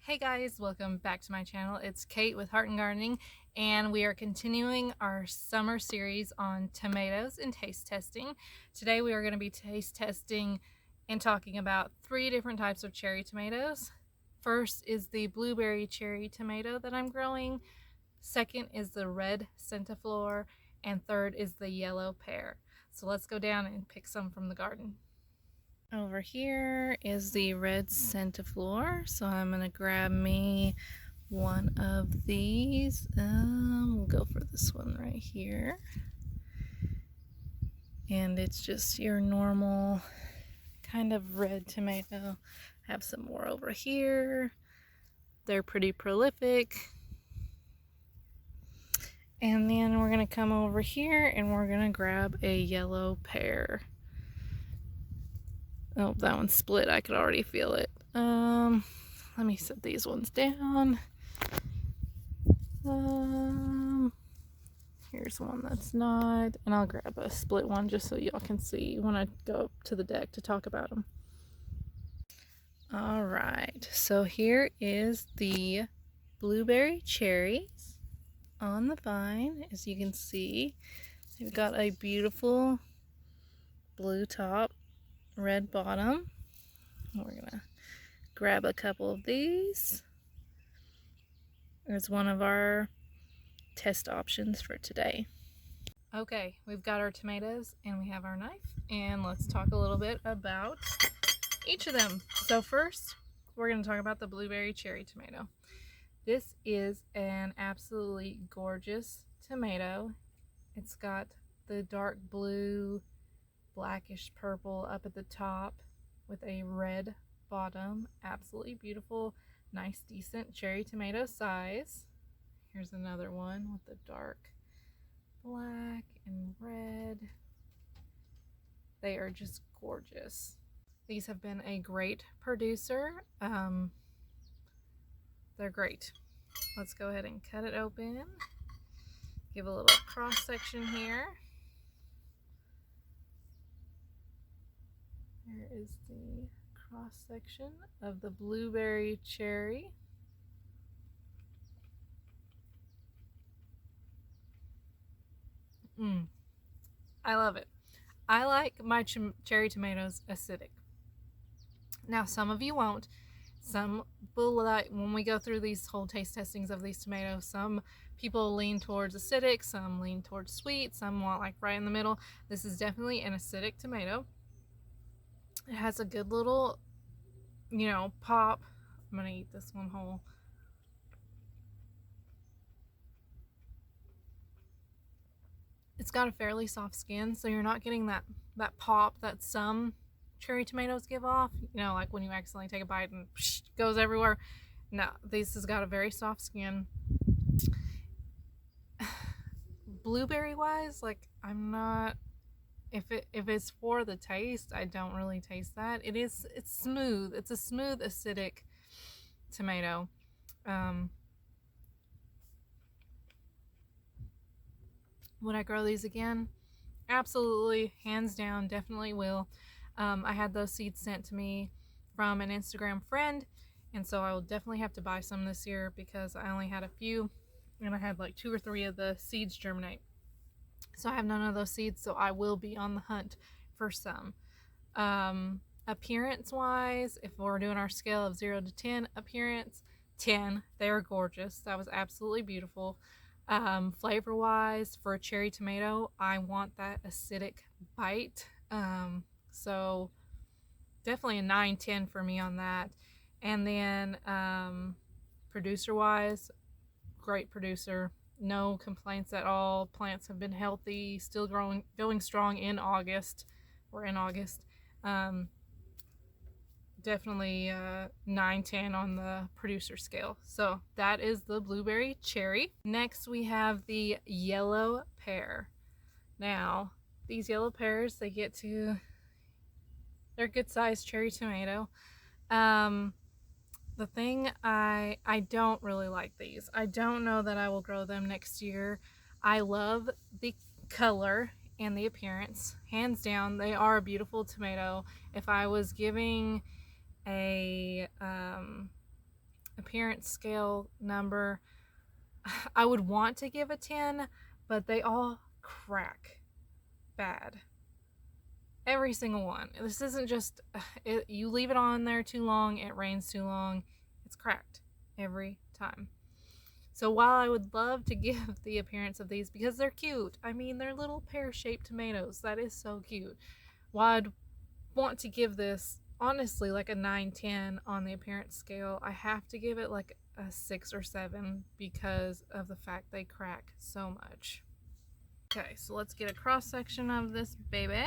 Hey guys, welcome back to my channel. It's Kate with Heart and Gardening, and we are continuing our summer series on tomatoes and taste testing. Today we are going to be taste testing and talking about 3 different types of cherry tomatoes. First is the blueberry cherry tomato that I'm growing. Second is the red Centiflor, and third is the yellow pear. So let's go down and pick some from the garden. Over here is the red Centiflor, so I'm gonna grab me one of these. We'll go for this one right here, and it's just your normal kind of red tomato. I have some more over here. They're pretty prolific. And then we're gonna come over here and we're gonna grab a yellow pear. Oh, that one's split. I could already feel it. Let me set these ones down. Here's one that's not, and I'll grab a split one just so y'all can see when I go up to the deck to talk about them. All right, so here is the blueberry cherries on the vine. As you can see, they've got a beautiful blue top, red bottom. We're gonna grab a couple of these as one of our test options for today. Okay, we've got our tomatoes and we have our knife, and let's talk a little bit about each of them. So first, we're going to talk about the blueberry cherry tomato. This is an absolutely gorgeous tomato. It's got the dark blue, blackish purple up at the top with a red bottom. Absolutely beautiful, nice, decent cherry tomato size. Here's another one with the dark black and red. They are just gorgeous. These have been a great producer. They're great. Let's go ahead and cut it open. Give a little cross section here. Here is the cross section of the blueberry cherry. I love it. I like my cherry tomatoes acidic. Now, some of you won't. Some will like, when we go through these whole taste testings of these tomatoes, some people lean towards acidic, some lean towards sweet, some want like right in the middle. This is definitely an acidic tomato. It has a good little, pop. I'm gonna eat this one whole. It's got a fairly soft skin, so you're not getting that pop that some cherry tomatoes give off, like when you accidentally take a bite and psh, goes everywhere. No, this has got a very soft skin. Blueberry wise, like, I'm not, if it's for the taste, I don't really taste that. It's smooth. It's a smooth acidic tomato. Would I grow these again? Absolutely, hands down, definitely will. I had those seeds sent to me from an Instagram friend, and so I will definitely have to buy some this year because I only had a few, and I had like 2 or 3 of the seeds germinate. So I have none of those seeds, so I will be on the hunt for some. Appearance wise, if we're doing our scale of 0 to 10 appearance, 10. They are gorgeous. That was absolutely beautiful. Flavor wise, for a cherry tomato, I want that acidic bite. So definitely a 9-10 for me on that. And then producer wise, great producer. No complaints at all. Plants have been healthy, still going strong in August. We're in August. Definitely 9-10 on the producer scale. So that is the blueberry cherry. Next we have the yellow pear. Now these yellow pears, they're good sized cherry tomato. The thing, I don't really like these. I don't know that I will grow them next year. I love the color and the appearance. Hands down, they are a beautiful tomato. If I was giving a appearance scale number, I would want to give a 10, but they all crack bad. Every single one. This isn't just, you leave it on there too long, it rains too long, it's cracked every time. So while I would love to give the appearance of these, because they're cute, I mean, they're little pear-shaped tomatoes, that is so cute. While I'd want to give this, honestly, like a 9-10 on the appearance scale, I have to give it like a 6 or 7 because of the fact they crack so much. Okay, so let's get a cross-section of this baby.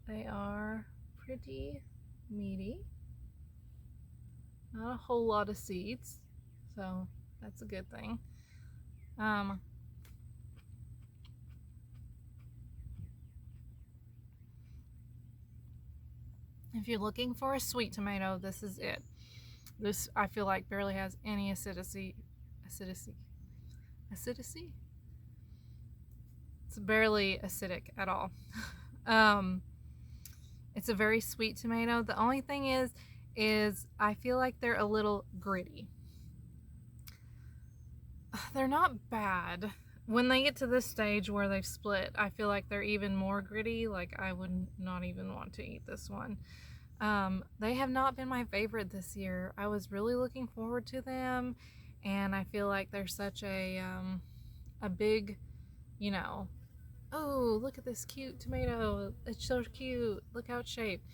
They are pretty meaty. Not a whole lot of seeds, so that's a good thing. If you're looking for a sweet tomato, this is it. This, I feel like, barely has any acidity. Acidity? It's barely acidic at all. It's a very sweet tomato. The only thing is I feel like they're a little gritty. They're not bad. When they get to this stage where they've split, I feel like they're even more gritty. Like, I would not even want to eat this one. They have not been my favorite this year. I was really looking forward to them, and I feel like they're such a big, you know, oh, look at this cute tomato. It's so cute. Look how it's shaped.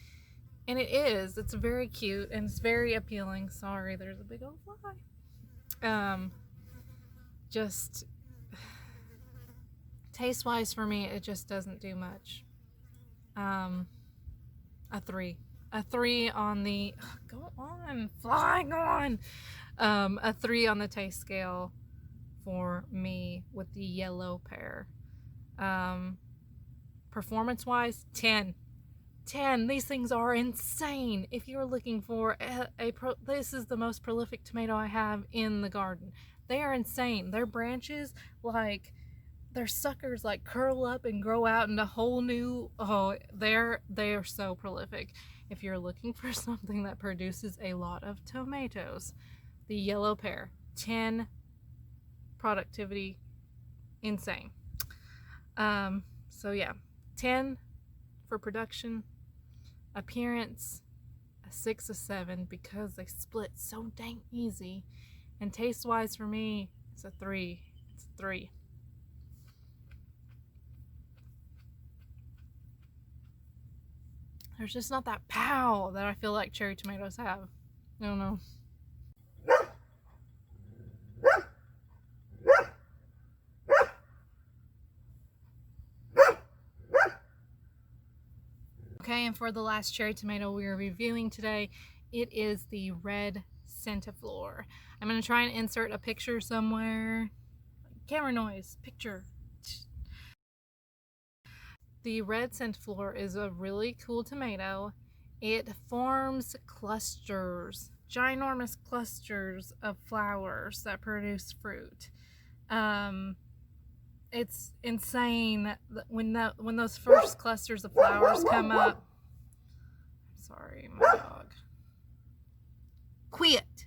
And it is. It's very cute, and it's very appealing. Sorry, there's a big old fly. Just taste-wise for me, it just doesn't do much. A 3. A 3 on the, go on, fly, go on. A 3 on the taste scale for me with the yellow pear. Performance-wise, 10. 10. These things are insane. If you're looking for this is the most prolific tomato I have in the garden. They are insane. Their branches, like, their suckers, like, curl up and grow out into whole new, they are so prolific. If you're looking for something that produces a lot of tomatoes, the yellow pear, 10 productivity, insane. So yeah, 10 for production. Appearance, a 6 or 7 because they split so dang easy. And taste-wise for me, it's a 3. It's a 3. There's just not that pow that I feel like cherry tomatoes have. I don't know. Okay, and for the last cherry tomato we are reviewing today, it is the red Centiflor. I'm going to try and insert a picture somewhere. Camera noise, picture. The red Centiflor is a really cool tomato. It forms clusters, ginormous clusters of flowers that produce fruit. It's insane when those first clusters of flowers come up. Sorry, my dog. Quit.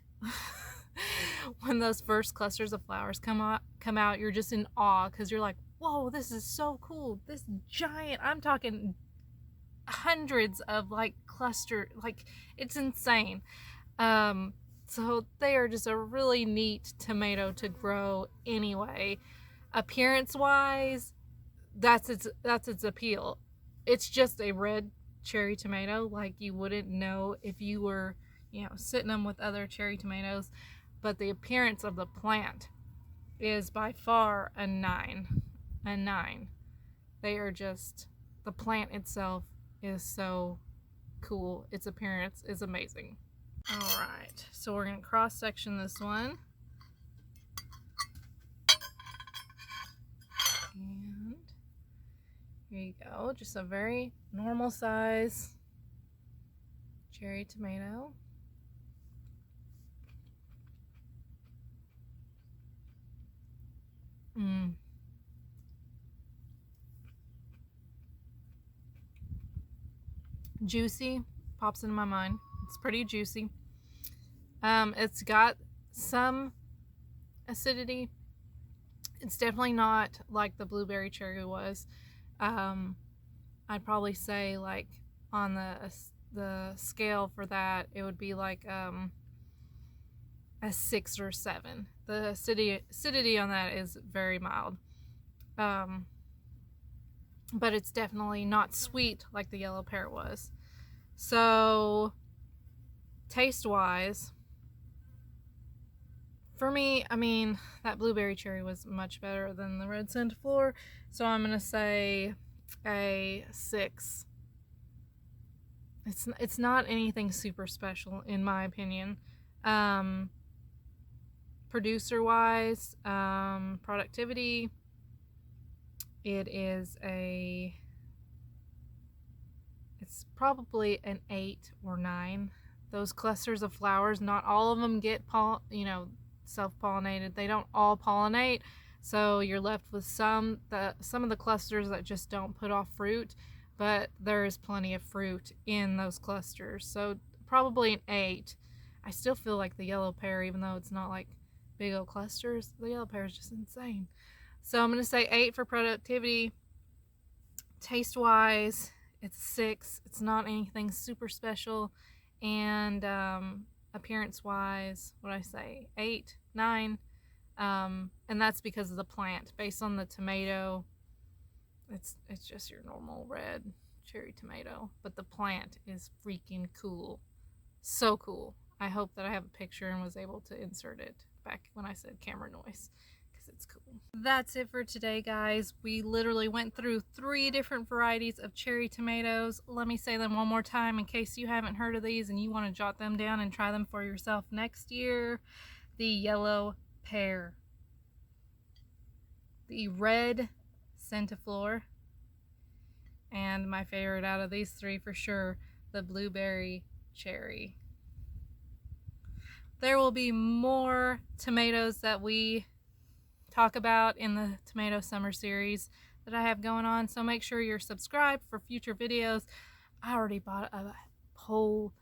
When those first clusters of flowers come out, you're just in awe because you're like, whoa, this is so cool. This giant, I'm talking hundreds of like cluster, like it's insane. So they are just a really neat tomato to grow anyway. Appearance wise, that's its appeal. It's just a red cherry tomato, like you wouldn't know if you were, sitting them with other cherry tomatoes. But the appearance of the plant is by far a 9. A 9. They are just, the plant itself is so cool. Its appearance is amazing. All right, so we're gonna cross section this one. And here you go, just a very normal size cherry tomato. Juicy pops into my mind. It's pretty juicy. It's got some acidity. It's definitely not like the blueberry cherry was. I'd probably say like on the scale for that, it would be like a 6 or 7. The acidity on that is very mild. But it's definitely not sweet like the yellow pear was. So taste wise, for me, I mean, that blueberry cherry was much better than the red Centiflor, so I'm gonna say a 6. It's not anything super special in my opinion. Producer wise, productivity, it's probably an 8 or 9. Those clusters of flowers, not all of them get self-pollinated. They don't all pollinate, so you're left with some of the clusters that just don't put off fruit, but there is plenty of fruit in those clusters, so probably an 8. I still feel like the yellow pear, even though it's not like big old clusters, the yellow pear is just insane. So I'm going to say 8 for productivity. Taste wise, it's 6. It's not anything super special. And appearance wise, what I say, 8, 9. And that's because of the plant. Based on the tomato, it's just your normal red cherry tomato, but the plant is freaking cool. So cool. I hope that I have a picture and was able to insert it back when I said camera noise, because it's cool. That's it for today, guys. We literally went through 3 different varieties of cherry tomatoes. Let me say them one more time in case you haven't heard of these and you want to jot them down and try them for yourself next year. The yellow pear, the red Centiflor, and my favorite out of these 3 for sure, the blueberry cherry. There will be more tomatoes that we talk about in the tomato summer series that I have going on, so make sure you're subscribed for future videos. I already bought a whole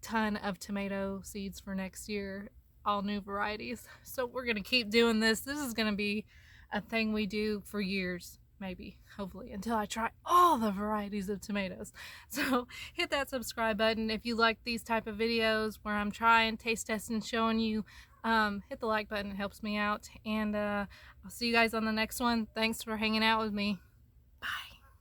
ton of tomato seeds for next year, all new varieties, so we're gonna keep doing this. This is gonna be a thing we do for years, maybe, hopefully, until I try all the varieties of tomatoes. So hit that subscribe button if you like these type of videos where I'm trying, taste testing, showing you. Hit the like button, it helps me out, and I'll see you guys on the next one. Thanks for hanging out with me. Bye.